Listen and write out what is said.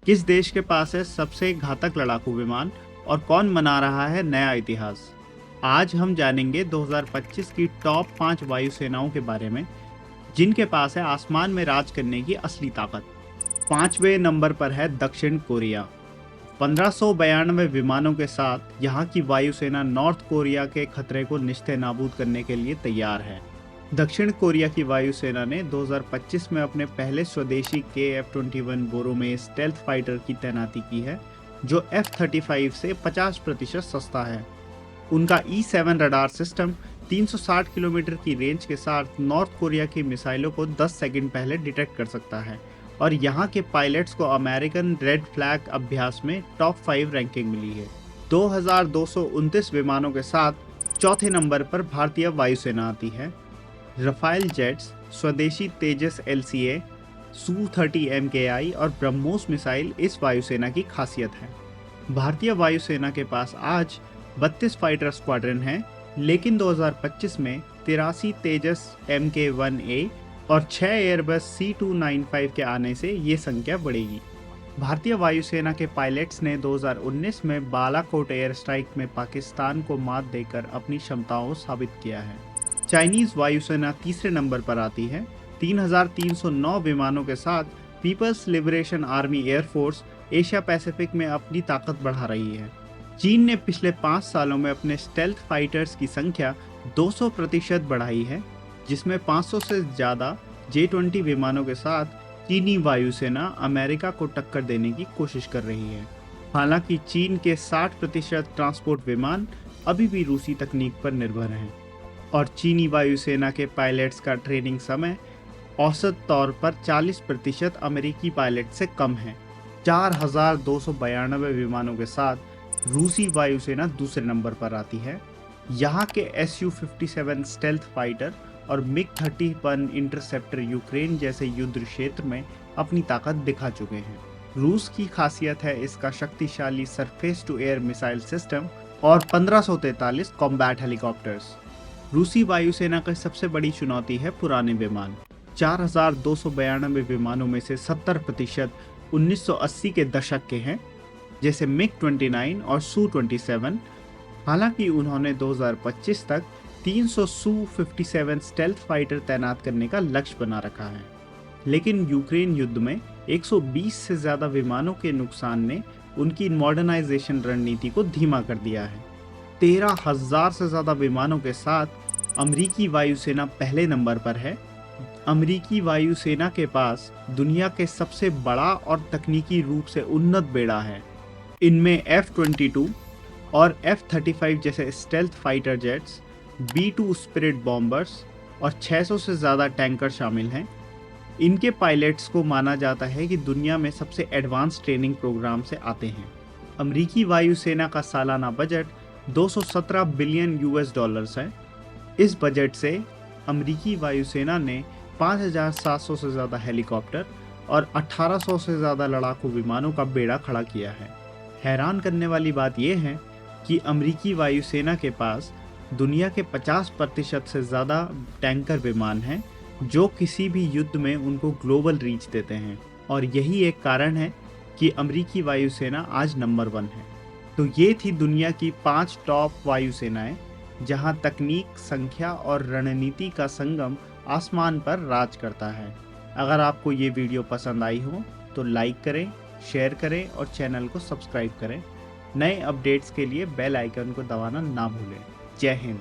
किस देश के पास है सबसे घातक लड़ाकू विमान और कौन बना रहा है नया इतिहास? आज हम जानेंगे 2025 की टॉप 5 वायुसेनाओं के बारे में, जिनके पास है आसमान में राज करने की असली ताकत। 5वें नंबर पर है दक्षिण कोरिया। 1592 विमानों के साथ यहाँ की वायुसेना नॉर्थ कोरिया के खतरे को निस्ते नाबूद करने के लिए तैयार है। दक्षिण कोरिया की वायुसेना ने 2025 में अपने पहले स्वदेशी KF-21 बोरोमे स्टेल्थ फाइटर की तैनाती की है, जो F-35 से 50% सस्ता है। उनका E-7 रडार सिस्टम 360 किलोमीटर की रेंज के साथ नॉर्थ कोरिया की मिसाइलों को 10 सेकंड पहले डिटेक्ट कर सकता है और यहाँ के पायलट्स को अमेरिकन रेड फ्लैग अभ्यास में टॉप 5 रैंकिंग मिली है। 2229 विमानों के साथ चौथे नंबर पर भारतीय वायुसेना आती है। रफाइल जेट्स, स्वदेशी तेजस LCA, Su-30 MKI और ब्रह्मोस मिसाइल इस वायुसेना की खासियत है। भारतीय वायुसेना के पास आज 32 फाइटर स्क्वाड्रन हैं, लेकिन 2025 में 83 तेजस Mk-1A और 6 एयरबस C295 के आने से ये संख्या बढ़ेगी। भारतीय वायुसेना के पायलट्स ने 2019 में बालाकोट एयर स्ट्राइक में पाकिस्तान को मात देकर अपनी क्षमताओं को साबित किया है। चाइनीज वायुसेना तीसरे नंबर पर आती है। 3309 विमानों के साथ People's Liberation Army air force Asia Pacific में अपनी ताकत बढ़ा रही है। चीन ने पिछले 5 सालों में अपने स्टेल्थ फाइटर्स की संख्या 200% बढ़ाई है, जिसमें 500 से ज़्यादा J-20 विमानों के साथ चीनी वायुसेना अमेरिका को टक्कर देने की कोशिश कर रही है। हालांकि चीन के 60% ट्रांसपोर्ट विमान अभी भी रूसी तकनीक पर निर्भर हैं और चीनी वायुसेना के पायलट्स का ट्रेनिंग समय औसत तौर पर 40% अमेरिकी पायलट से कम है। 4292 विमानों के साथ रूसी वायुसेना दूसरे नंबर पर आती है। यहाँ के Su-57 स्टेल्थ फाइटर और MiG-31 इंटरसेप्टर यूक्रेन जैसे युद्ध क्षेत्र में अपनी ताकत दिखा चुके हैं। रूस की खासियत है इसका शक्तिशाली surface to air missile system और 1543 कॉम्बैट हेलीकॉप्टर्स। रूसी वायुसेना की सबसे बड़ी चुनौती है पुराने विमान। 4292 विमानों में से 70% 1980 के दशक के हैं, जैसे MiG-29 और Su-27। हालांकि उन्होंने 2025 तक 300 Su-57 स्टेल्थ फाइटर तैनात करने का लक्ष्य बना रखा है, लेकिन यूक्रेन युद्ध में 120 से ज़्यादा विमानों के नुकसान ने उनकी मॉडर्नाइजेशन रणनीति को धीमा कर दिया है। 13,000 से ज़्यादा विमानों के साथ अमेरिकी वायुसेना पहले नंबर पर है। अमेरिकी वायुसेना के पास दुनिया के सबसे बड़ा और तकनीकी रूप से उन्नत बेड़ा है। इनमें F-22 और F-35 जैसे stealth fighter jets, B-2 spirit bombers और 600 से ज़्यादा टैंकर शामिल हैं। इनके पायलट्स को माना जाता है कि दुनिया में सबसे एडवांस ट्रेनिंग प्रोग्राम से आते हैं। अमेरिकी वायुसेना का सालाना बजट 217 बिलियन US डॉलर्स है। इस बजट से अमेरिकी वायुसेना ने 5,700 से ज़्यादा हेलीकॉप्टर और 1,800 से ज़्यादा लड़ाकू विमानों का बेड़ा खड़ा किया है। हैरान करने वाली बात यह है कि अमेरिकी वायुसेना के पास दुनिया के 50% से ज़्यादा टैंकर विमान हैं, जो किसी भी युद्ध में उनको ग्लोबल रीच देते हैं, और यही एक कारण है कि अमेरिकी वायुसेना आज नंबर 1 है। तो ये थी दुनिया की 5 टॉप वायुसेनाएं, जहां तकनीक, संख्या और रणनीति का संगम आसमान पर राज करता है। अगर आपको ये वीडियो पसंद आई हो तो लाइक करें, शेयर करें और चैनल को सब्सक्राइब करें। नए अपडेट्स के लिए बेल आइकन को दबाना ना भूलें। जय हिंद।